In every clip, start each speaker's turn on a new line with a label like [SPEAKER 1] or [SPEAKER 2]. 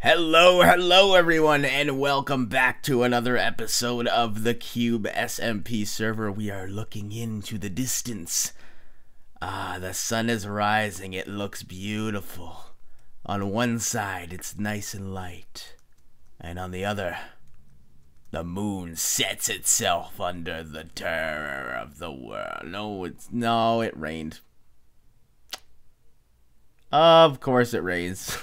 [SPEAKER 1] Hello everyone, and welcome back to another episode of the Cube SMP server. We are looking into the distance. The sun is rising. It looks beautiful. On one side, it's nice and light. And on the other, the moon sets itself under the terror of the world. No, it rained. Of course it rains.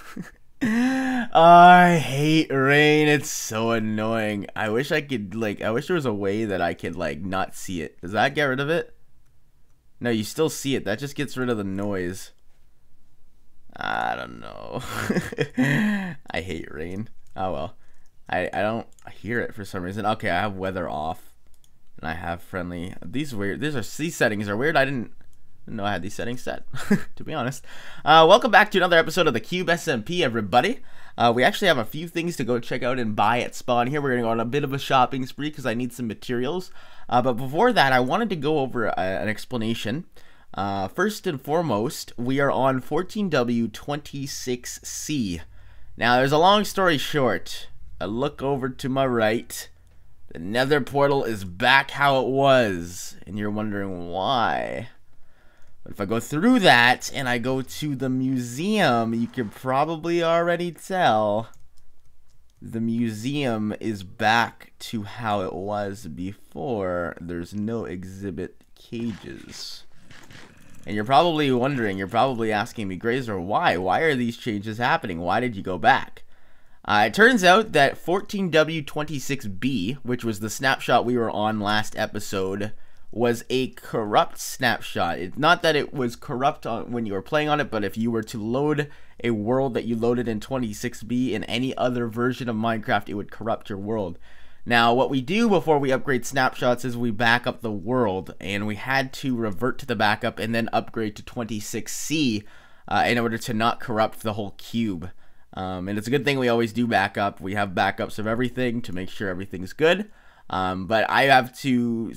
[SPEAKER 1] I hate rain. It's so annoying. I wish I could, I wish there was a way that I could, not see it. Does that get rid of it? No, you still see it. That just gets rid of the noise. I don't know. I hate rain. Oh, well. I don't hear it for some reason. Okay, I have weather off. And I have friendly. These settings are weird. I didn't know I had these settings set, to be honest. Welcome back to another episode of the Cube SMP, everybody. We actually have a few things to go check out and buy at spawn here. We're going to go on a bit of a shopping spree because I need some materials. But before that, I wanted to go over an explanation. First and foremost, we are on 14W26C. Now, there's a long story short. I look over to my right. The nether portal is back how it was. And you're wondering why. But if I go through that and I go to the museum, you can probably already tell the museum is back to how it was before. There's no exhibit cages. And you're probably wondering, you're probably asking me, Grazer, why? Why are these changes happening? Why did you go back? It turns out that 14W26B, which was the snapshot we were on last episode, was a corrupt snapshot. It's not that it was corrupt when you were playing on it, but if you were to load a world that you loaded in 26B in any other version of Minecraft, it would corrupt your world. Now, what we do before we upgrade snapshots is we back up the world, and we had to revert to the backup and then upgrade to 26C in order to not corrupt the whole cube. And it's a good thing we always do backup. We have backups of everything to make sure everything's good. But I have to,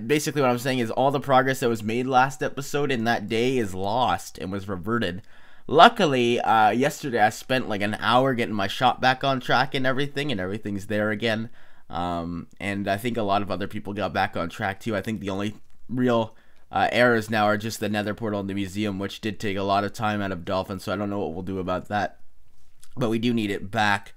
[SPEAKER 1] basically what I'm saying is all the progress that was made last episode in that day is lost and was reverted. Luckily, yesterday I spent like an hour getting my shop back on track and everything's there again. And I think a lot of other people got back on track too. I think the only real errors now are just the nether portal in the museum, which did take a lot of time out of Dolphin, so I don't know what we'll do about that. But we do need it back.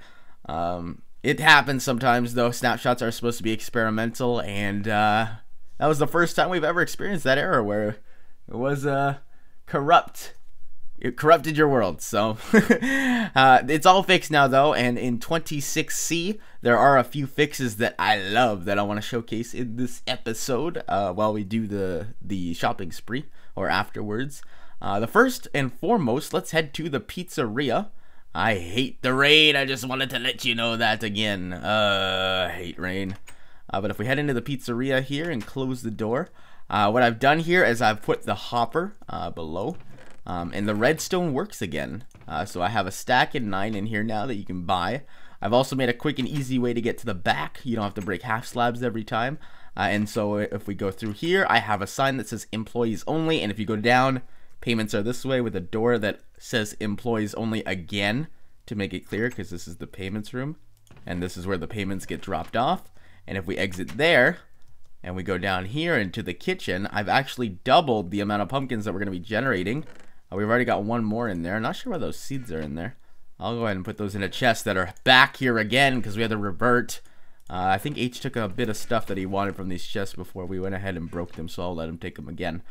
[SPEAKER 1] It happens sometimes, though. Snapshots are supposed to be experimental, and that was the first time we've ever experienced that error where it was corrupt. It corrupted your world, so it's all fixed now, though, and in 26C, there are a few fixes that I love that I want to showcase in this episode while we do the shopping spree, or afterwards. The first and foremost, let's head to the pizzeria. I hate the rain. I just wanted to let you know that again. I hate rain. But if we head into the pizzeria here and close the door, what I've done here is I've put the hopper below, and the redstone works again. So I have a stack and 9 in here now that you can buy. I've also made a quick and easy way to get to the back. You don't have to break half slabs every time. And so if we go through here, I have a sign that says employees only, and if you go down, payments are this way with a door that says employees only again to make it clear, because this is the payments room and this is where the payments get dropped off. And if we exit there and we go down here into the kitchen, I've actually doubled the amount of pumpkins that we're going to be generating. We've already got one more in there. I'm not sure why those seeds are in there. I'll go ahead and put those in a chest that are back here again because we had to revert. I think H took a bit of stuff that he wanted from these chests before we went ahead and broke them, so I'll let him take them again.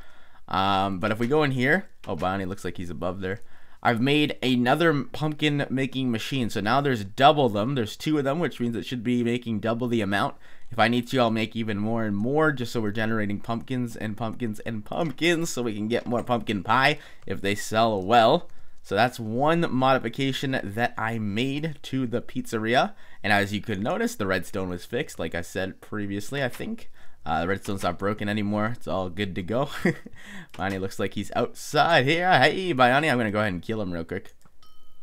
[SPEAKER 1] But if we go in here, oh, Bonnie looks like he's above there. I've made another pumpkin making machine, so now there's double them. There's 2 of them, which means it should be making double the amount. If I need to, I'll make even more and more, just so we're generating pumpkins and pumpkins and pumpkins, so we can get more pumpkin pie if they sell well. So that's one modification that I made to the pizzeria. And as you could notice, the redstone was fixed, like I said previously, I think. The redstone's not broken anymore. It's all good to go. Biony looks like he's outside here. Hey, Biony, I'm going to go ahead and kill him real quick.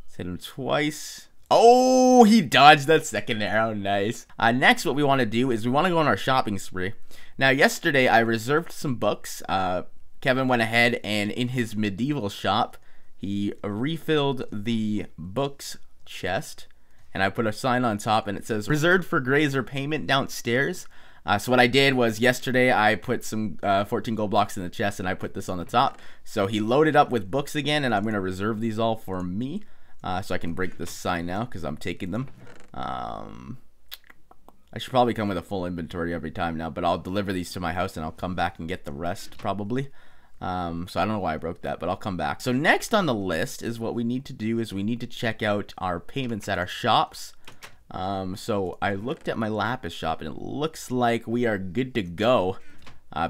[SPEAKER 1] Let's hit him twice. Oh, he dodged that second arrow. Nice. Next, what we want to do is we want to go on our shopping spree. Now, yesterday, I reserved some books. Kevin went ahead and in his medieval shop, he refilled the books chest. and I put a sign on top, and it says reserved for grazer payment downstairs. So what I did was yesterday I put some 14 gold blocks in the chest, and I put this on the top. So he loaded up with books again, and I'm going to reserve these all for me. So I can break this sign now because I'm taking them. I should probably come with a full inventory every time now, but I'll deliver these to my house and I'll come back and get the rest probably. So I don't know why I broke that, but I'll come back. So next on the list is what we need to do is we need to check out our payments at our shops. So I looked at my lapis shop and it looks like we are good to go.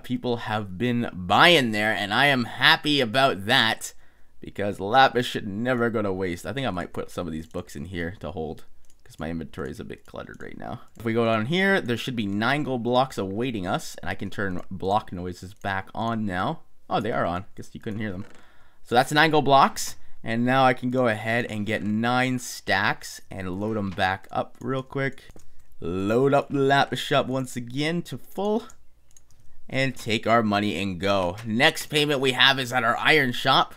[SPEAKER 1] People have been buying there and I am happy about that because lapis should never go to waste. I think I might put some of these books in here to hold because my inventory is a bit cluttered right now. If we go down here, there should be 9 gold blocks awaiting us, and I can turn block noises back on now. Oh, they are on. Guess you couldn't hear them. So that's 9 gold blocks. And now I can go ahead and get 9 stacks and load them back up real quick. Load up the lapis shop once again to full. And take our money and go. Next payment we have is at our iron shop.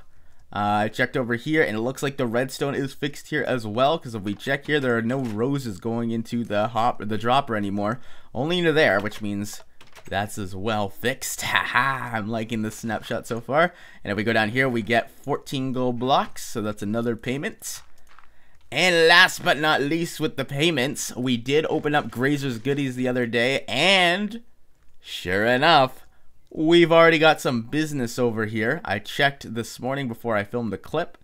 [SPEAKER 1] I checked over here and it looks like the redstone is fixed here as well. Because if we check here, there are no roses going into the dropper anymore. Only into there, which means that's as well fixed. Haha, I'm liking this snapshot so far. And if we go down here, we get 14 gold blocks. So that's another payment. And last but not least with the payments, we did open up Grazer's Goodies the other day. And sure enough, we've already got some business over here. I checked this morning before I filmed the clip.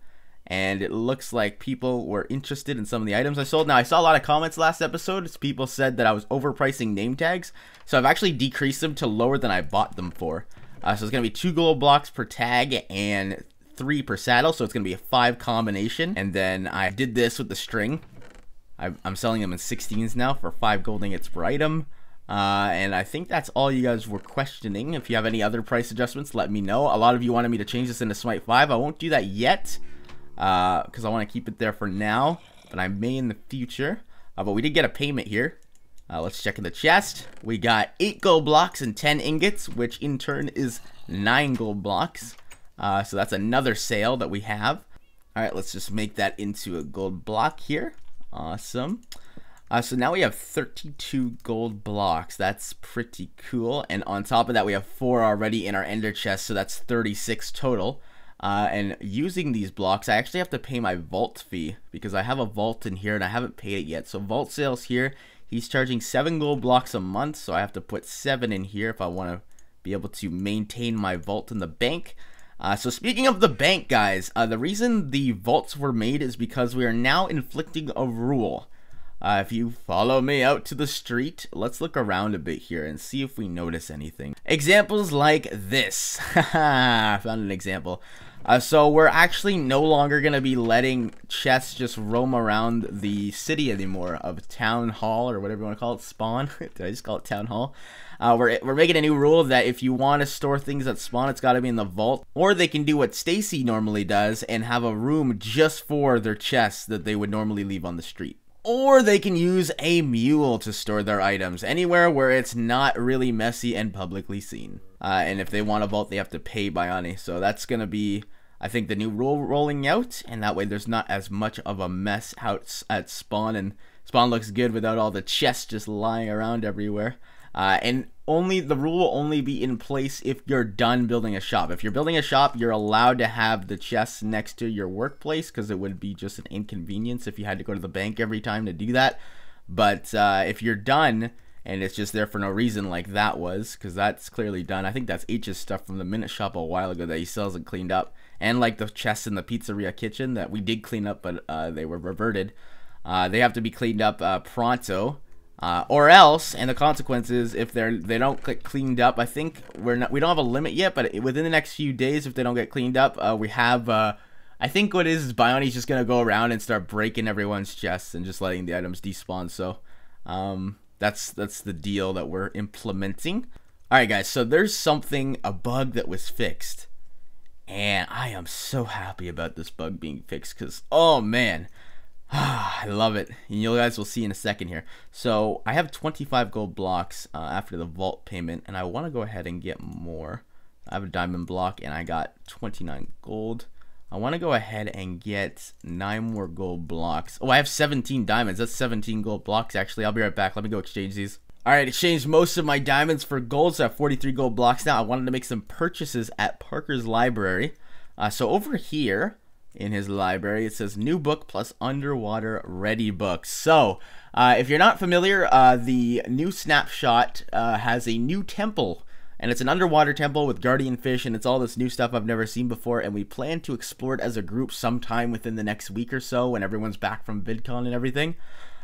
[SPEAKER 1] And it looks like people were interested in some of the items I sold. Now, I saw a lot of comments last episode. People said that I was overpricing name tags. So I've actually decreased them to lower than I bought them for. So it's going to be 2 gold blocks per tag and 3 per saddle. So it's going to be a 5 combination. And then I did this with the string. I'm selling them in 16s now for 5 gold ingots per item. And I think that's all you guys were questioning. If you have any other price adjustments, let me know. A lot of you wanted me to change this into Smite 5. I won't do that yet. Because I want to keep it there for now, but I may in the future. But we did get a payment here. Let's check in the chest. We got 8 gold blocks and 10 ingots, which in turn is 9 gold blocks. So that's another sale that we have. Alright, let's just make that into a gold block here. Awesome. So now we have 32 gold blocks. That's pretty cool. And on top of that, we have 4 already in our ender chest, so that's 36 total. And using these blocks, I actually have to pay my vault fee because I have a vault in here and I haven't paid it yet. So vault sales here, he's charging 7 gold blocks a month, so I have to put 7 in here if I want to be able to maintain my vault in the bank. So speaking of the bank, guys, the reason the vaults were made is because we are now inflicting a rule. If you follow me out to the street, let's look around a bit here and see if we notice anything. Examples like this. I found an example. So we're actually no longer going to be letting chests just roam around the city anymore of Town Hall or whatever you want to call it, Spawn. Did I just call it Town Hall? We're making a new rule that if you want to store things at Spawn, it's got to be in the vault. Or they can do what Stacy normally does and have a room just for their chests that they would normally leave on the street. Or they can use a mule to store their items anywhere where it's not really messy and publicly seen. And if they want a vault, they have to pay Biani. So that's going to be, I think, the new rule rolling out. And that way there's not as much of a mess out at Spawn. And Spawn looks good without all the chests just lying around everywhere. And the rule will only be in place if you're done building a shop. If you're building a shop, you're allowed to have the chests next to your workplace because it would be just an inconvenience if you had to go to the bank every time to do that. But if you're done and it's just there for no reason like that was, because that's clearly done. I think that's H's stuff from the Minute Shop a while ago that he still hasn't cleaned up. And like the chests in the pizzeria kitchen that we did clean up, but they were reverted. They have to be cleaned up pronto. Or else, and the consequences if they don't get cleaned up, I think we don't have a limit yet, but within the next few days, if they don't get cleaned up, we have, I think what is Bioni's just gonna go around and start breaking everyone's chests and just letting the items despawn. So, that's the deal that we're implementing. All right, guys. So there's a bug that was fixed, and I am so happy about this bug being fixed because, oh man. I love it. And you guys will see in a second here. So I have 25 gold blocks after the vault payment, and I want to go ahead and get more. I have a diamond block, and I got 29 gold. I want to go ahead and get 9 more gold blocks. Oh, I have 17 diamonds. That's 17 gold blocks, actually. I'll be right back. Let me go exchange these. Alright, exchanged most of my diamonds for gold, so I have 43 gold blocks now. I wanted to make some purchases at Parker's library. So over here in his library, it says new book plus underwater ready book. So, if you're not familiar, the new snapshot has a new temple. And it's an underwater temple with guardian fish, and it's all this new stuff I've never seen before, and we plan to explore it as a group sometime within the next week or so when everyone's back from VidCon and everything.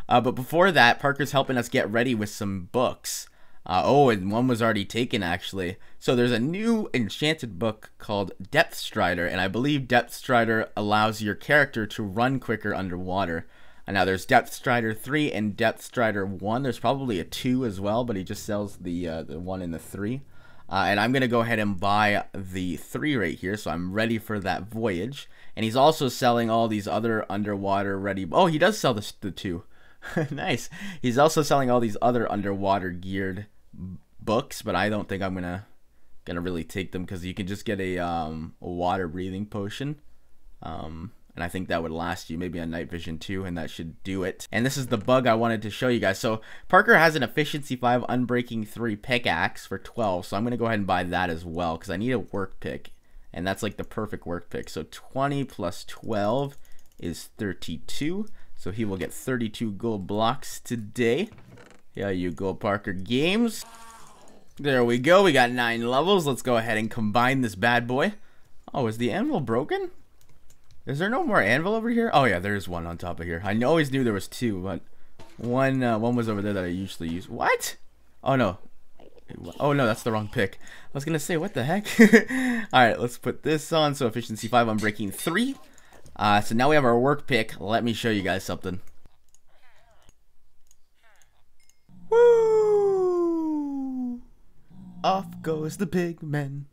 [SPEAKER 1] But before that, Parker's helping us get ready with some books. Oh, and one was already taken, actually. So there's a new enchanted book called Depth Strider, and I believe Depth Strider allows your character to run quicker underwater. And now there's Depth Strider 3 and Depth Strider 1. There's probably a 2 as well, but he just sells the 1 and the 3. And I'm going to go ahead and buy the 3 right here, so I'm ready for that voyage. And he's also selling all these other underwater ready... Oh, he does sell the 2. Nice. He's also selling all these other underwater geared books, but I don't think I'm gonna really take them because you can just get a water breathing potion. And I think that would last you maybe a night vision too, and that should do it. And this is the bug I wanted to show you guys. So Parker has an efficiency 5 unbreaking 3 pickaxe for 12, so I'm gonna go ahead and buy that as well because I need a work pick, and that's like the perfect work pick. So 20 plus 12 is 32, so he will get 32 gold blocks today. Yeah, you go, Parker Games. There we go. We got 9 levels. Let's go ahead and combine this bad boy. Oh, is the anvil broken? Is there no more anvil over here? Oh yeah, there's one on top of here. I always knew there was 2, but one was over there that I usually use. What? Oh no. Oh no, that's the wrong pick. I was gonna say, what the heck? Alright, let's put this on. So efficiency 5 unbreaking 3. So now we have our work pick. Let me show you guys something. Woo! Off goes the pigmen.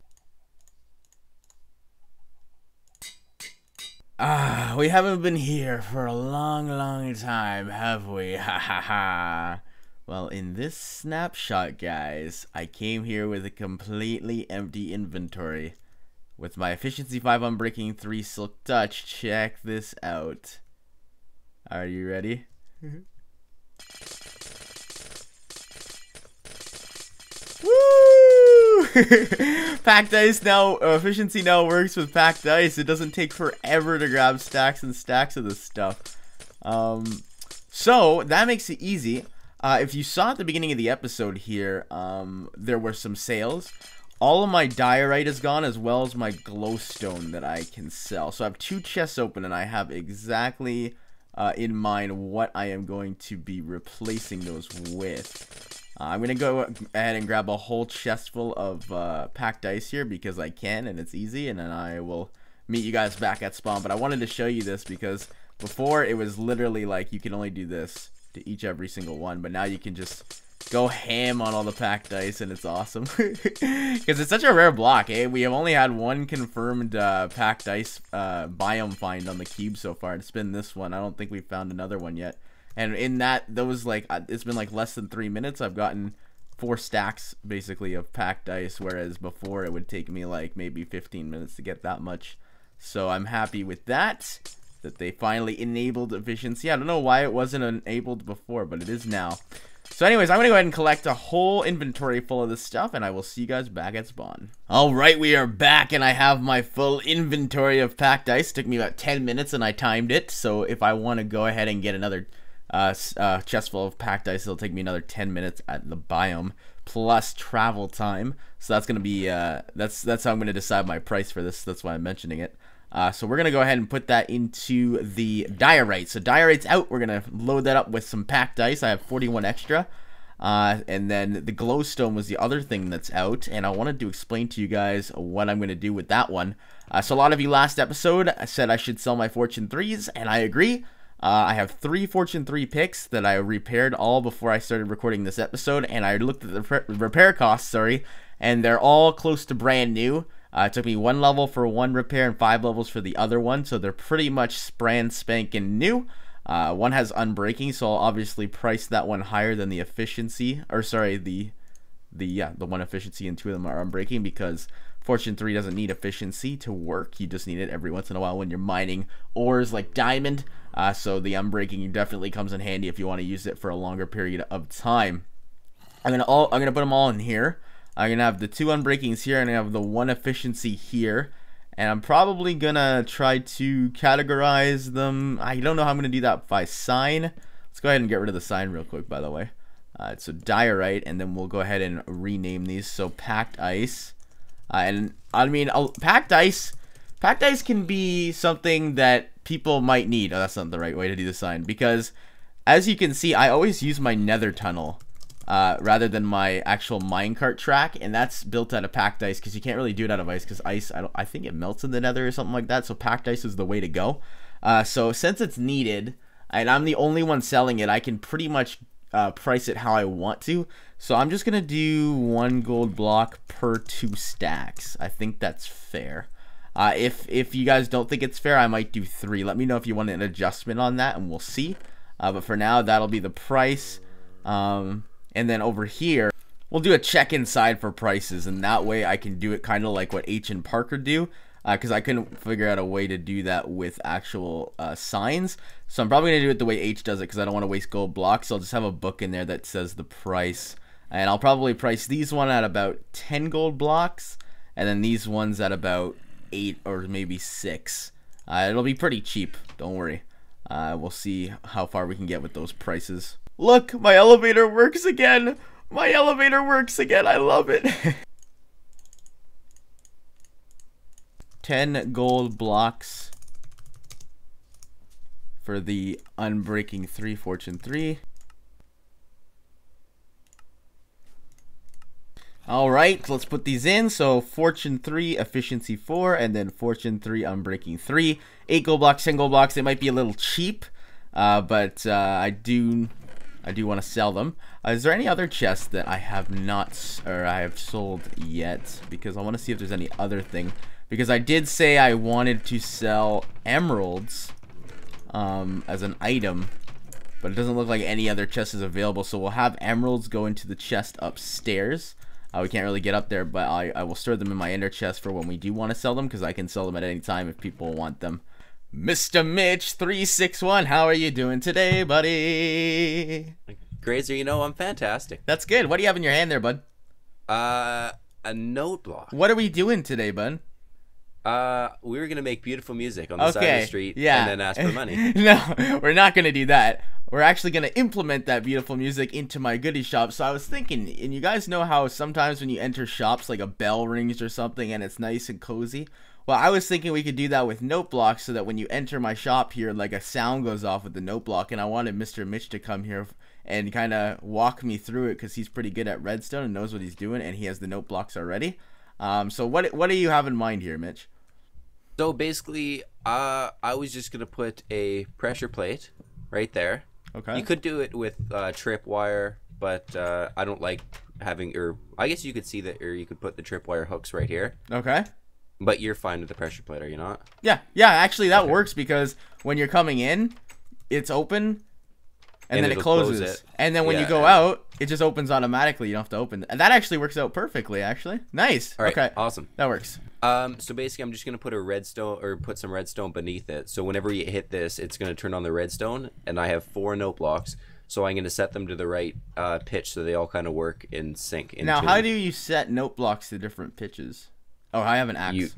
[SPEAKER 1] We haven't been here for a long time, have we? Ha ha ha. Well, in this snapshot, guys, I came here with a completely empty inventory. With my efficiency 5 unbreaking 3 silk touch, check this out. Are you ready? Woo! Packed ice now, efficiency now works with packed ice. It doesn't take forever to grab stacks and stacks of this stuff. So that makes it easy. If you saw at the beginning of the episode here, there were some sales. All of my diorite is gone, as well as my glowstone that I can sell. So I have 2 chests open, and I have exactly in mind what I am going to be replacing those with. I'm going to go ahead and grab a whole chest full of packed ice here because I can, and it's easy, and then I will meet you guys back at spawn. But I wanted to show you this because before it was literally like you can only do this to every single one, but now you can just go ham on all the packed ice, and it's awesome because it's such a rare block. We have only had 1 confirmed packed ice biome find on the cube so far. It's been this one. I don't think we've found another one yet. And in those like it's been like less than 3 minutes. I've gotten 4 stacks basically of packed ice, whereas before it would take me like maybe 15 minutes to get that much. So I'm happy with that they finally enabled efficiency. I don't know why it wasn't enabled before, but it is now. So anyways, I'm going to go ahead and collect a whole inventory full of this stuff, and I will see you guys back at spawn. Alright, we are back, and I have my full inventory of packed ice. It took me about 10 minutes, and I timed it. So if I want to go ahead and get another chest full of packed ice, it'll take me another 10 minutes at the biome, plus travel time. So that's going to be, that's how I'm going to decide my price for this. That's why I'm mentioning it. So we're going to go ahead and put that into the diorite. So diorite's out. We're going to load that up with some packed ice. I have 41 extra. And then the glowstone was the other thing that's out. And I wanted to explain to you guys what I'm going to do with that one. So a lot of you last episode said I should sell my Fortune 3s, and I agree. I have 3 Fortune 3 picks that I repaired all before I started recording this episode. And I looked at the repair costs, and they're all close to brand new. It took me 1 level for 1 repair and 5 levels for the other one, so they're pretty much brand spanking new. One has unbreaking, so I'll obviously price that one higher than the efficiency, or sorry, the one efficiency and 2 of them are unbreaking because Fortune 3 doesn't need efficiency to work. You just need it every once in a while when you're mining ores like diamond. So the unbreaking definitely comes in handy if you want to use it for a longer period of time. I'm gonna put them all in here. I'm gonna have the 2 unbreakings here, and I have the 1 efficiency here. And I'm probably gonna try to categorize them. I don't know how I'm gonna do that by sign. Let's go ahead and get rid of the sign real quick, by the way. So diorite, and then we'll go ahead and rename these. So packed ice. And I mean, packed ice can be something that people might need. Oh, that's not the right way to do the sign, because as you can see, I always use my nether tunnel rather than my actual minecart track, and that's built out of packed ice, because you can't really do it out of ice, because ice, I think it melts in the nether or something like that. So packed ice is the way to go. So since it's needed, and I'm the only one selling it, I can pretty much price it how I want to. So I'm just gonna do 1 gold block per 2 stacks. I think that's fair. If you guys don't think it's fair, I might do 3. Let me know if you want an adjustment on that, and we'll see. But for now, that'll be the price. And then over here, we'll do a check inside for prices, and that way I can do it kind of like what H and Parker do, because I couldn't figure out a way to do that with actual signs. So I'm probably going to do it the way H does it, because I don't want to waste gold blocks. So I'll just have a book in there that says the price. And I'll probably price these one at about 10 gold blocks, and then these ones at about 8 or maybe 6. It'll be pretty cheap, don't worry. We'll see how far we can get with those prices. Look, my elevator works again. My elevator works again. I love it. 10 gold blocks for the unbreaking 3 fortune 3. Alright, let's put these in. So fortune 3, efficiency 4, and then fortune 3, unbreaking 3. 8 gold blocks, 10 gold blocks. They might be a little cheap, but I do want to sell them. Is there any other chests that I have not, or I have sold yet? Because I want to see if there's any other thing. Because I did say I wanted to sell emeralds as an item, but it doesn't look like any other chest is available. So we'll have emeralds go into the chest upstairs. We can't really get up there, but I will store them in my ender chest for when we do want to sell them, because I can sell them at any time if people want them. Mr. Mitch 361, how are you doing today, buddy?
[SPEAKER 2] Grazer, you know, I'm fantastic.
[SPEAKER 1] That's good. What do you have in your hand there, bud?
[SPEAKER 2] A note block.
[SPEAKER 1] What are we doing today, bud?
[SPEAKER 2] We were gonna make beautiful music on the side of the street, and then ask for money.
[SPEAKER 1] No, we're not gonna do that. We're actually gonna implement that beautiful music into my goodie shop. So I was thinking, and you guys know how sometimes when you enter shops, like a bell rings or something, and it's nice and cozy. Well, I was thinking we could do that with note blocks, so that when you enter my shop here, like a sound goes off with the note block. And I wanted Mr. Mitch to come here and kind of walk me through it, because he's pretty good at redstone and knows what he's doing, and he has the note blocks already. So what do you have in mind here, Mitch?
[SPEAKER 2] So basically, I was just gonna put a pressure plate right there.
[SPEAKER 1] Okay.
[SPEAKER 2] You could do it with tripwire, but I don't like having, or I guess you could see that, or you could put the tripwire hooks right here.
[SPEAKER 1] Okay.
[SPEAKER 2] But you're fine with the pressure plate, are you not?
[SPEAKER 1] Yeah. Actually, that works, because when you're coming in, it's open, and then it closes. And then when you go out, it just opens automatically. You don't have to open it. And that actually works out perfectly, actually. Nice.
[SPEAKER 2] All right,
[SPEAKER 1] okay.
[SPEAKER 2] Awesome.
[SPEAKER 1] That works.
[SPEAKER 2] So basically, I'm just gonna put a redstone, or put some redstone beneath it. So whenever you hit this, it's gonna turn on the redstone, and I have 4 note blocks. So I'm gonna set them to the right pitch, so they all kind of work in sync.
[SPEAKER 1] Now, how do you set note blocks to different pitches? Oh, I have an axe.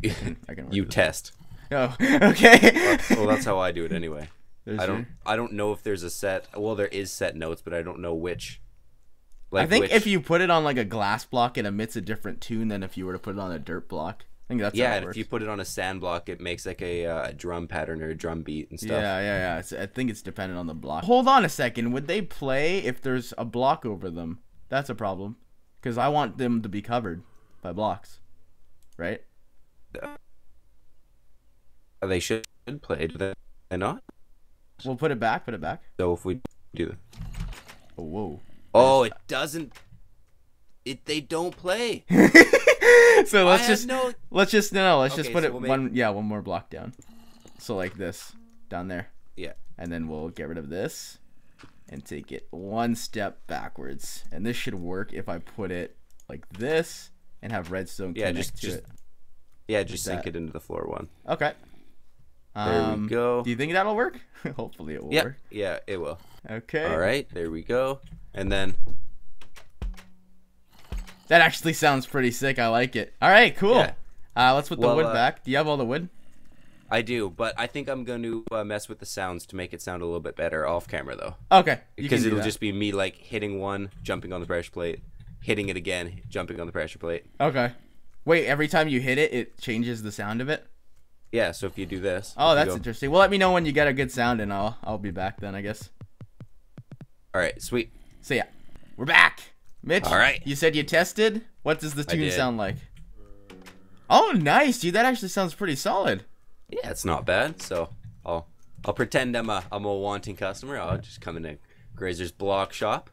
[SPEAKER 1] I can
[SPEAKER 2] you test.
[SPEAKER 1] Oh, okay.
[SPEAKER 2] Well, that's how I do it anyway. I don't know if there's a set. Well, there is set notes, but I don't know which.
[SPEAKER 1] Like, I think if you put it on like a glass block, it emits a different tune than if you were to put it on a dirt block. I think that's how it works.
[SPEAKER 2] If you put it on a sand block, it makes like a drum pattern or a drum beat and stuff.
[SPEAKER 1] Yeah. I think it's dependent on the block. Hold on a second. Would they play if there's a block over them? That's a problem, because I want them to be covered by blocks, right?
[SPEAKER 2] They should play, do they not?
[SPEAKER 1] We'll put it back.
[SPEAKER 2] So if we do,
[SPEAKER 1] oh, whoa.
[SPEAKER 2] Oh, it doesn't. They don't play.
[SPEAKER 1] So let's just put it
[SPEAKER 2] so
[SPEAKER 1] one more block down. So like this down there.
[SPEAKER 2] Yeah.
[SPEAKER 1] And then we'll get rid of this and take it one step backwards. And this should work if I put it like this and have redstone connect to it.
[SPEAKER 2] Yeah, just sink it into the floor one.
[SPEAKER 1] Okay.
[SPEAKER 2] There we go.
[SPEAKER 1] Do you think that'll work? Hopefully it will work.
[SPEAKER 2] Yeah, it will.
[SPEAKER 1] Okay.
[SPEAKER 2] All right, there we go. And then...
[SPEAKER 1] That actually sounds pretty sick. I like it. All right, cool.
[SPEAKER 2] Yeah.
[SPEAKER 1] Let's put the wood back. Do you have all the wood?
[SPEAKER 2] I do, but I think I'm going to mess with the sounds to make it sound a little bit better off camera, though.
[SPEAKER 1] Okay.
[SPEAKER 2] Because it'll just be me, like, hitting one, jumping on the pressure plate, hitting it again, jumping on the pressure plate.
[SPEAKER 1] Okay. Wait, every time you hit it, it changes the sound of it?
[SPEAKER 2] Yeah, so if you do this...
[SPEAKER 1] Oh, that's interesting. Well, let me know when you get a good sound, and I'll be back then, I guess.
[SPEAKER 2] All right, sweet.
[SPEAKER 1] So, yeah. We're back. Mitch,
[SPEAKER 2] all right.
[SPEAKER 1] You said you tested? What does the tune sound like? Oh, nice, dude. That actually sounds pretty solid.
[SPEAKER 2] Yeah, it's not bad. So I'll pretend I'm a wanting customer. I'll just come into Grazer's block shop.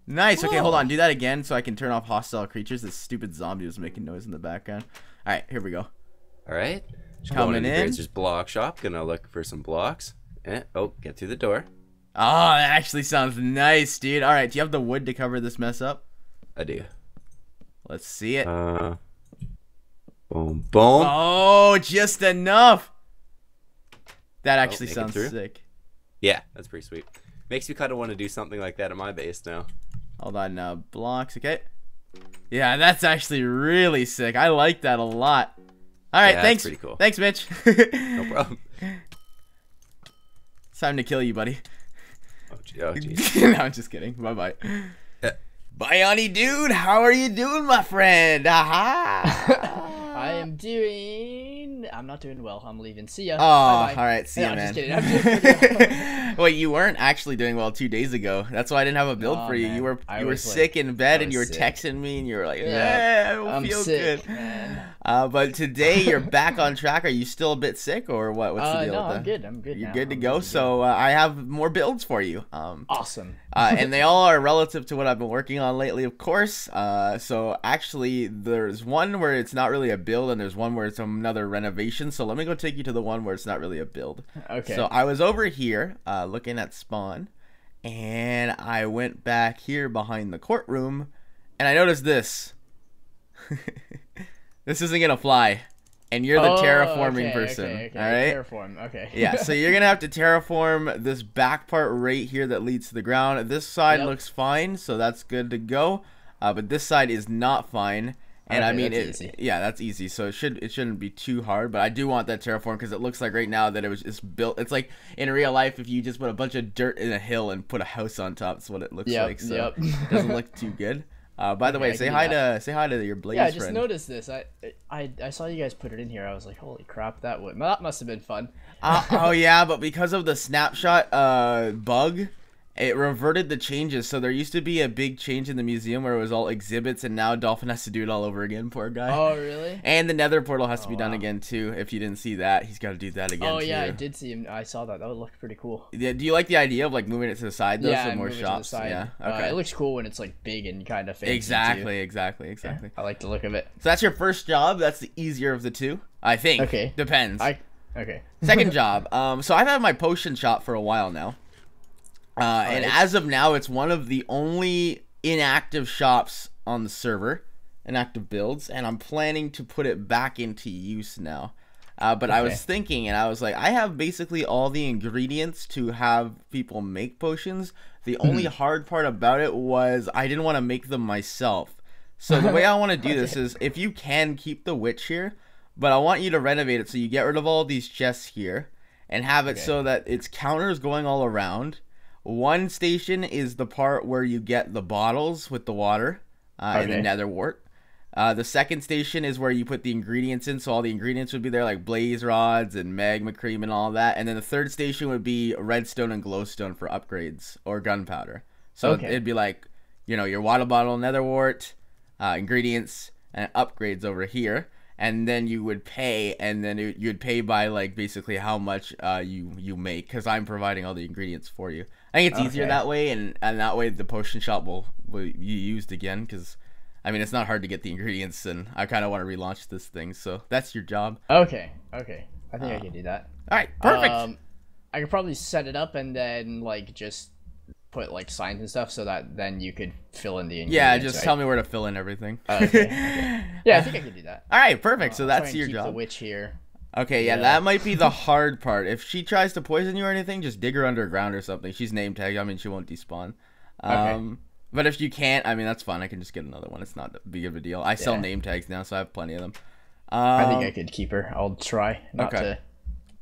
[SPEAKER 1] Nice. Okay, hold on. Do that again so I can turn off hostile creatures. This stupid zombie was making noise in the background. All right, here we go.
[SPEAKER 2] All right. Just
[SPEAKER 1] coming
[SPEAKER 2] going
[SPEAKER 1] in.
[SPEAKER 2] Grazer's block shop. Gonna look for some blocks. Oh, get through the door.
[SPEAKER 1] Oh, that actually sounds nice, dude. All right, do you have the wood to cover this mess up?
[SPEAKER 2] I do.
[SPEAKER 1] Let's see it.
[SPEAKER 2] Boom, boom.
[SPEAKER 1] Oh, just enough. That actually sounds sick.
[SPEAKER 2] Yeah, that's pretty sweet. Makes me kind of want to do something like that at my base now.
[SPEAKER 1] Hold on now. Blocks, okay. Yeah, that's actually really sick. I like that a lot. All right, thanks.
[SPEAKER 2] Pretty cool.
[SPEAKER 1] Thanks, Mitch.
[SPEAKER 2] No problem.
[SPEAKER 1] It's time to kill you, buddy.
[SPEAKER 2] Oh, geez.
[SPEAKER 1] No, I'm just kidding. Bye-bye. Bionic dude, how are you doing, my friend? Aha!
[SPEAKER 3] I'm not doing well. I'm leaving. See ya.
[SPEAKER 1] Oh,
[SPEAKER 3] bye-bye.
[SPEAKER 1] all right. See ya, man.
[SPEAKER 3] I'm just kidding.
[SPEAKER 1] Wait, you weren't actually doing well 2 days ago. That's why I didn't have a build for you.
[SPEAKER 3] Man.
[SPEAKER 1] You were
[SPEAKER 3] like,
[SPEAKER 1] sick in bed, and you were
[SPEAKER 3] sick.
[SPEAKER 1] texting me, and you were like,
[SPEAKER 3] Yeah,
[SPEAKER 1] I don't
[SPEAKER 3] I'm
[SPEAKER 1] feel
[SPEAKER 3] sick,
[SPEAKER 1] good.
[SPEAKER 3] Man.
[SPEAKER 1] But today you're back on track. Are you still a bit sick, or what? What's the deal
[SPEAKER 3] no,
[SPEAKER 1] with that?
[SPEAKER 3] I'm good. I'm good.
[SPEAKER 1] You're
[SPEAKER 3] now.
[SPEAKER 1] good to
[SPEAKER 3] I'm
[SPEAKER 1] go.
[SPEAKER 3] good.
[SPEAKER 1] So I have more builds for you.
[SPEAKER 3] Awesome.
[SPEAKER 1] And they all are relative to what I've been working on lately, of course. So actually, there's one where it's not really a build, and there's one where it's another renovation. So let me go take you to the one where it's not really a build.
[SPEAKER 3] Okay.
[SPEAKER 1] So I was over here looking at spawn, and I went back here behind the courtroom, and I noticed this. This isn't gonna fly. And you're the terraforming person,
[SPEAKER 3] okay.
[SPEAKER 1] all right?
[SPEAKER 3] Terraform, okay.
[SPEAKER 1] Yeah, so you're gonna have to terraform this back part right here that leads to the ground. This side looks fine, so that's good to go. But this side is not fine, and I mean, that's easy. So it shouldn't be too hard. But I do want that terraform because it looks like right now that it's built. It's like in real life if you just put a bunch of dirt in a hill and put a house on top. That's what it looks like. So it doesn't look too good. By the way, say hi to your Blaze
[SPEAKER 3] friend. Yeah, I
[SPEAKER 1] just
[SPEAKER 3] just noticed this. I saw you guys put it in here. I was like, holy crap, that must have been fun.
[SPEAKER 1] Oh yeah, but because of the snapshot bug, it reverted the changes. So there used to be a big change in the museum where it was all exhibits, and now Dolphin has to do it all over again. Poor guy.
[SPEAKER 3] Oh really?
[SPEAKER 1] And the Nether portal has to be done again too. If you didn't see that, he's got to do that again.
[SPEAKER 3] Oh yeah,
[SPEAKER 1] too.
[SPEAKER 3] I did see him. I saw that. That looked pretty cool.
[SPEAKER 1] Yeah. Do you like the idea of like moving it to the side though?
[SPEAKER 3] Yeah,
[SPEAKER 1] so more
[SPEAKER 3] move
[SPEAKER 1] shops.
[SPEAKER 3] It to the side.
[SPEAKER 1] Yeah. Okay.
[SPEAKER 3] It looks cool when it's like big and kind of fancy.
[SPEAKER 1] Exactly.
[SPEAKER 3] Yeah, I like the look of it.
[SPEAKER 1] So that's your first job. That's the easier of the two, I think.
[SPEAKER 3] Okay.
[SPEAKER 1] Depends.
[SPEAKER 3] Okay.
[SPEAKER 1] Second job. So I've had my potion shop for a while now. And as of now, it's one of the only inactive shops on the server, inactive builds, and I'm planning to put it back into use now. But I was thinking, and I was like, I have basically all the ingredients to have people make potions. The only hard part about it was I didn't want to make them myself. So the way I want to do this is, if you can, keep the witch here, but I want you to renovate it so you get rid of all these chests here and have it so that it's counters going all around. One station is the part where you get the bottles with the water and the nether wart. The second station is where you put the ingredients in, so all the ingredients would be there, like blaze rods and magma cream and all that. And then the third station would be redstone and glowstone for upgrades or gunpowder. So it'd be like, you know, your water bottle, nether wart, ingredients, and upgrades over here. And then you would pay, and then you'd pay by like basically how much you make, because I'm providing all the ingredients for you. I think it's easier that way, and that way the potion shop will be used again, because I mean it's not hard to get the ingredients, and I kind of want to relaunch this thing. So that's your job.
[SPEAKER 3] Okay. I think I can do that.
[SPEAKER 1] All right, perfect.
[SPEAKER 3] I could probably set it up and then like just put like signs and stuff so that then you could fill in the ingredients?
[SPEAKER 1] Yeah, just
[SPEAKER 3] right?
[SPEAKER 1] tell me where to fill in everything.
[SPEAKER 3] Okay. Yeah, I think I could do that.
[SPEAKER 1] All right, perfect. So
[SPEAKER 3] I'll try
[SPEAKER 1] that's
[SPEAKER 3] and
[SPEAKER 1] your
[SPEAKER 3] keep
[SPEAKER 1] job.
[SPEAKER 3] The witch here.
[SPEAKER 1] Okay, yeah, that might be the hard part. If she tries to poison you or anything, just dig her underground or something. She's name tagged. I mean, she won't despawn.
[SPEAKER 3] Okay.
[SPEAKER 1] But if you can't, I mean, that's fine. I can just get another one. It's not that big of a deal. I sell name tags now, so I have plenty of them.
[SPEAKER 3] I think I could keep her. I'll try not to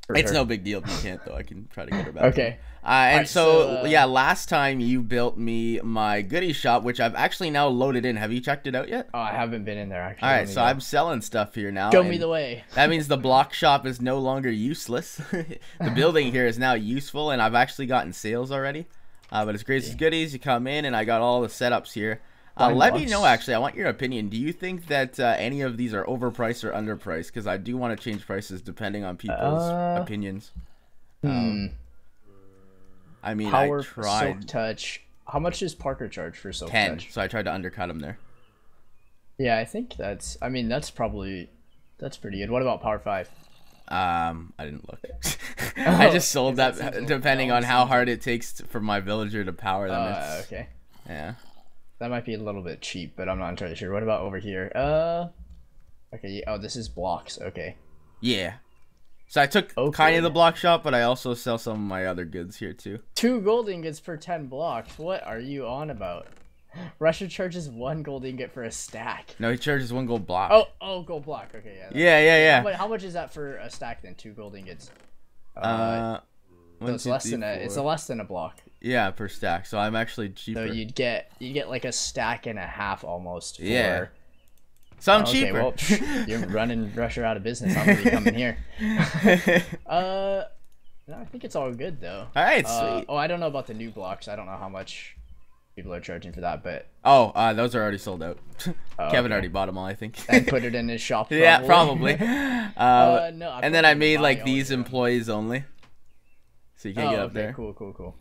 [SPEAKER 3] hurt
[SPEAKER 1] It's
[SPEAKER 3] her.
[SPEAKER 1] no big deal if you can't, though. I can try to get her back.
[SPEAKER 3] Okay.
[SPEAKER 1] And
[SPEAKER 3] Alright,
[SPEAKER 1] so, yeah, last time you built me my goodie shop, which I've actually now loaded in. Have you checked it out yet?
[SPEAKER 3] Oh, I haven't been in there, actually.
[SPEAKER 1] All right, so I'm selling stuff here now.
[SPEAKER 3] Show me the way.
[SPEAKER 1] That means the block shop is no longer useless. The building here is now useful, and I've actually gotten sales already. But it's Grace's Goodies. You come in, and I got all the setups here. Let me know, actually. I want your opinion. Do you think that any of these are overpriced or underpriced? Because I do want to change prices depending on people's opinions. I mean,
[SPEAKER 3] Power
[SPEAKER 1] I tried.
[SPEAKER 3] Silk Touch. How much does Parker charge for Silk
[SPEAKER 1] 10,
[SPEAKER 3] Touch?
[SPEAKER 1] so I tried to undercut him there.
[SPEAKER 3] Yeah, I think that's. I mean, that's pretty good. What about Power 5?
[SPEAKER 1] I didn't look. I just sold that depending on how hard it takes for my villager to power them.
[SPEAKER 3] Okay.
[SPEAKER 1] Yeah.
[SPEAKER 3] That might be a little bit cheap, but I'm not entirely sure. What about over here? Okay. Oh, this is blocks. Okay.
[SPEAKER 1] Yeah. So I took kind of the block shop, but I also sell some of my other goods here too. 2
[SPEAKER 3] gold ingots per 10 blocks. What are you on about? Russia charges 1 gold ingot for a stack.
[SPEAKER 1] No, he charges 1 gold block.
[SPEAKER 3] Oh, gold block. Okay,
[SPEAKER 1] yeah. Yeah.
[SPEAKER 3] How much is that for a stack then? 2 gold ingots.
[SPEAKER 1] So
[SPEAKER 3] it's less than a block.
[SPEAKER 1] Yeah, per stack. So I'm actually cheaper.
[SPEAKER 3] So you'd get like a stack and a half almost. For...
[SPEAKER 1] Yeah. So I'm cheaper.
[SPEAKER 3] Well, you're running Russia out of business. I'm gonna be coming here. No, I think it's all good though.
[SPEAKER 1] All right, sweet.
[SPEAKER 3] Oh, I don't know about the new blocks. I don't know how much people are charging for that, but
[SPEAKER 1] those are already sold out. Kevin already bought them all, I think.
[SPEAKER 3] And put it in his shop. Probably.
[SPEAKER 1] Yeah, probably.
[SPEAKER 3] No.
[SPEAKER 1] And then I made like these employees only, so you can't get up there.
[SPEAKER 3] Cool.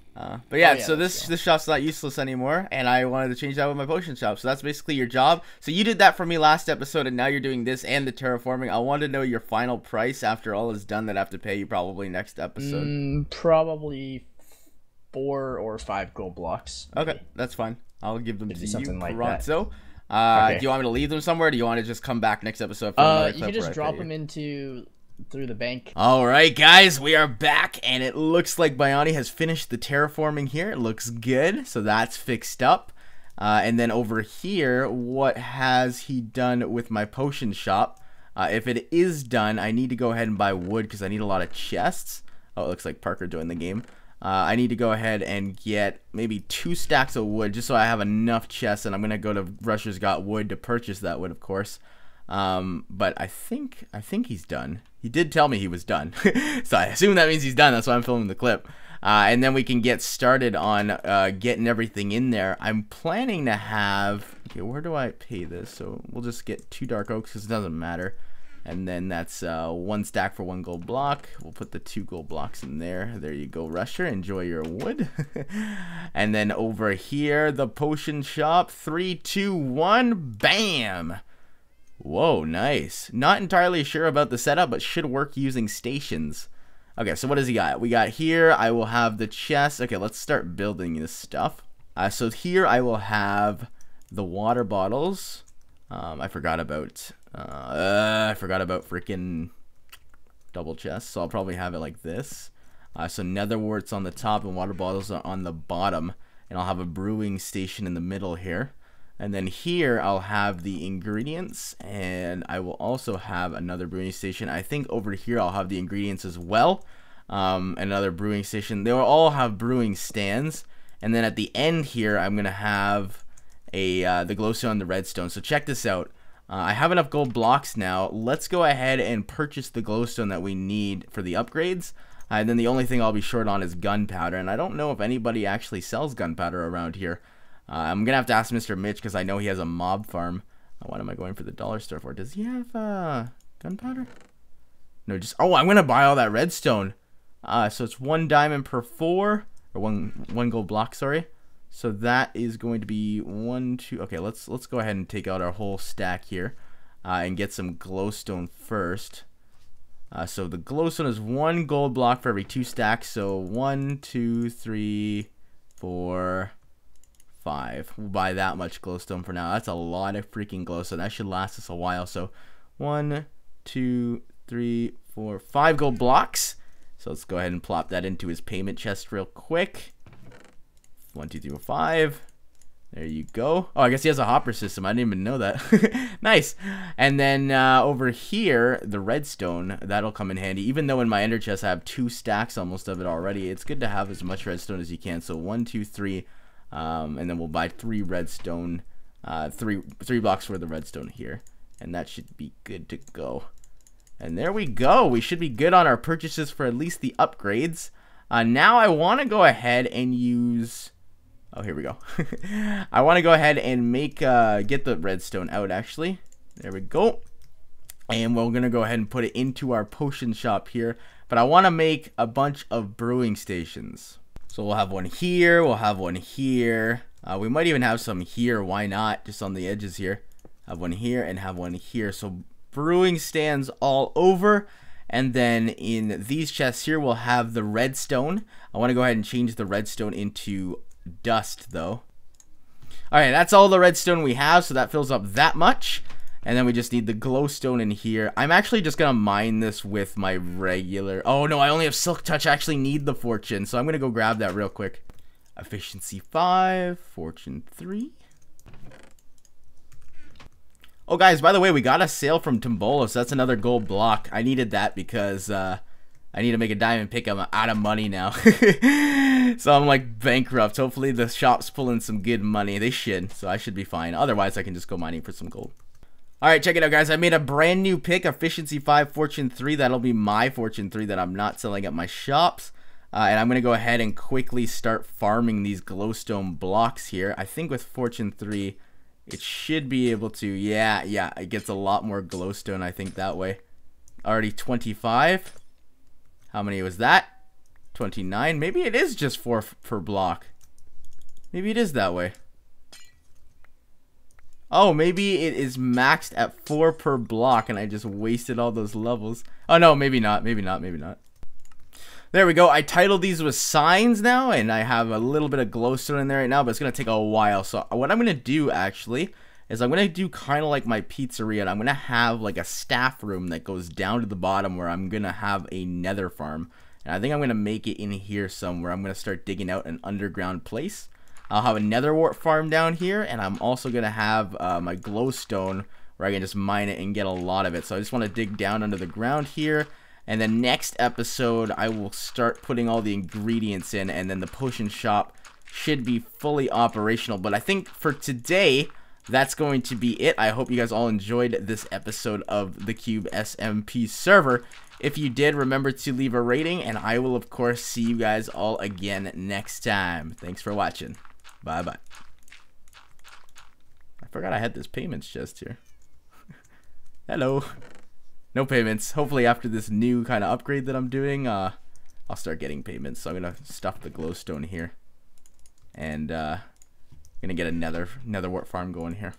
[SPEAKER 1] But yeah, so this shop's not useless anymore, and I wanted to change that with my potion shop. So that's basically your job. So you did that for me last episode, and now you're doing this and the terraforming. I wanted to know your final price after all is done that I have to pay you probably next episode.
[SPEAKER 3] Probably 4 or 5 gold blocks. Maybe.
[SPEAKER 1] Okay, that's fine. I'll give them to you,
[SPEAKER 3] like
[SPEAKER 1] Pronto.
[SPEAKER 3] Okay.
[SPEAKER 1] Do you want me to leave them somewhere? Or do you want to just come back next episode for another clip?
[SPEAKER 3] You can just drop them into through the bank.
[SPEAKER 1] All right, guys, we are back, and it looks like Biani has finished the terraforming here. It looks good, so that's fixed up. And then over here, what has he done with my potion shop? If it is done, I need to go ahead and buy wood because I need a lot of chests. Oh, it looks like Parker doing the game. I need to go ahead and get maybe 2 stacks of wood just so I have enough chests, and I'm gonna go to Russia's Got Wood to purchase that wood, of course. But I think he's done. He did tell me he was done, so I assume that means he's done. That's why I'm filming the clip. And then we can get started on getting everything in there. I'm planning to have. Okay, where do I pay this? So we'll just get 2 dark oaks because it doesn't matter. And then that's 1 stack for 1 gold block. We'll put the 2 gold blocks in there. There you go, Rusher. Enjoy your wood. And then over here, the potion shop. 3, 2, 1, bam! Whoa, nice. Not entirely sure about the setup, but should work using stations. Okay, so what does he got? We got here, I will have the chest. Okay, let's start building this stuff. So here I will have the water bottles. I forgot about freaking double chests, so I'll probably have it like this. So nether warts on the top and water bottles are on the bottom, and I'll have a brewing station in the middle here. And then here I'll have the ingredients, and I will also have another brewing station. I think over here I'll have the ingredients as well. Another brewing station. They will all have brewing stands. And then at the end here, I'm gonna have the glowstone and the redstone. So check this out. I have enough gold blocks now. Let's go ahead and purchase the glowstone that we need for the upgrades. And then the only thing I'll be short on is gunpowder, and I don't know if anybody actually sells gunpowder around here. I'm gonna have to ask Mr. Mitch because I know he has a mob farm. What am I going for the dollar store for? Does he have gunpowder? No, just I'm gonna buy all that redstone. So it's 1 diamond per 4, or one gold block. Sorry. So that is going to be 1, 2. Okay, let's go ahead and take out our whole stack here, and get some glowstone first. So the glowstone is 1 gold block for every 2 stacks. So 1, 2, 3, 4, 5. We'll buy that much glowstone for now. That's a lot of freaking glowstone. That should last us a while. So 1, 2, 3, 4, 5 gold blocks. So let's go ahead and plop that into his payment chest real quick. 1, 2, 3, 4, 5. There you go. Oh, I guess he has a hopper system. I didn't even know that. Nice. And then over here, the redstone, that'll come in handy. Even though in my ender chest I have 2 stacks almost of it already, it's good to have as much redstone as you can. So 1, 2, 3, and then we'll buy 3 redstone, 3 blocks worth of redstone here. And that should be good to go. And there we go. We should be good on our purchases for at least the upgrades. Now I want to go ahead and use... Oh, here we go. I want to go ahead and make get the redstone out, actually. There we go. And we're going to go ahead and put it into our potion shop here. But I want to make a bunch of brewing stations. So we'll have one here. We'll have one here. We might even have some here. Why not? Just on the edges here. Have one here and have one here. So brewing stands all over. And then in these chests here, we'll have the redstone. I want to go ahead and change the redstone into dust, though. Alright, that's all the redstone we have, so that fills up that much. And then we just need the glowstone in here. I'm actually just gonna mine this with my regular... Oh no, I only have silk touch. I actually need the fortune, so I'm gonna go grab that real quick. Efficiency 5, fortune 3. Oh guys, by the way, we got a sale from Tombola, so that's another gold block. I needed that because I need to make a diamond pick. I'm out of money now. So I'm like bankrupt. Hopefully the shop's pulling some good money. They should, so I should be fine. Otherwise, I can just go mining for some gold. Alright, check it out, guys. I made a brand new pick, Efficiency 5, Fortune 3. That'll be my Fortune 3 that I'm not selling at my shops. And I'm going to go ahead and quickly start farming these glowstone blocks here. I think with Fortune 3, it should be able to... Yeah, it gets a lot more glowstone, I think, that way. Already 25. How many was that? 29. Maybe it is just 4 per block. Maybe it is that way. Oh, maybe it is maxed at 4 per block and I just wasted all those levels. Oh no, maybe not. Maybe not. Maybe not. There we go. I titled these with signs now and I have a little bit of glowstone in there right now, but it's going to take a while. So what I'm going to do actually is I'm going to do kind of like my pizzeria. And I'm going to have like a staff room that goes down to the bottom where I'm going to have a nether farm. And I think I'm going to make it in here somewhere. I'm going to start digging out an underground place. I'll have a nether wart farm down here. And I'm also going to have my glowstone where I can just mine it and get a lot of it. So I just want to dig down under the ground here. And then next episode, I will start putting all the ingredients in. And then the potion shop should be fully operational. But I think for today... that's going to be it. I hope you guys all enjoyed this episode of the Cube SMP server. If you did, remember to leave a rating, and I will, of course, see you guys all again next time. Thanks for watching. Bye-bye. I forgot I had this payments chest here. Hello. No payments. Hopefully, after this new kind of upgrade that I'm doing, I'll start getting payments. So I'm going to stuff the glowstone here. And, gonna get another wart farm going here.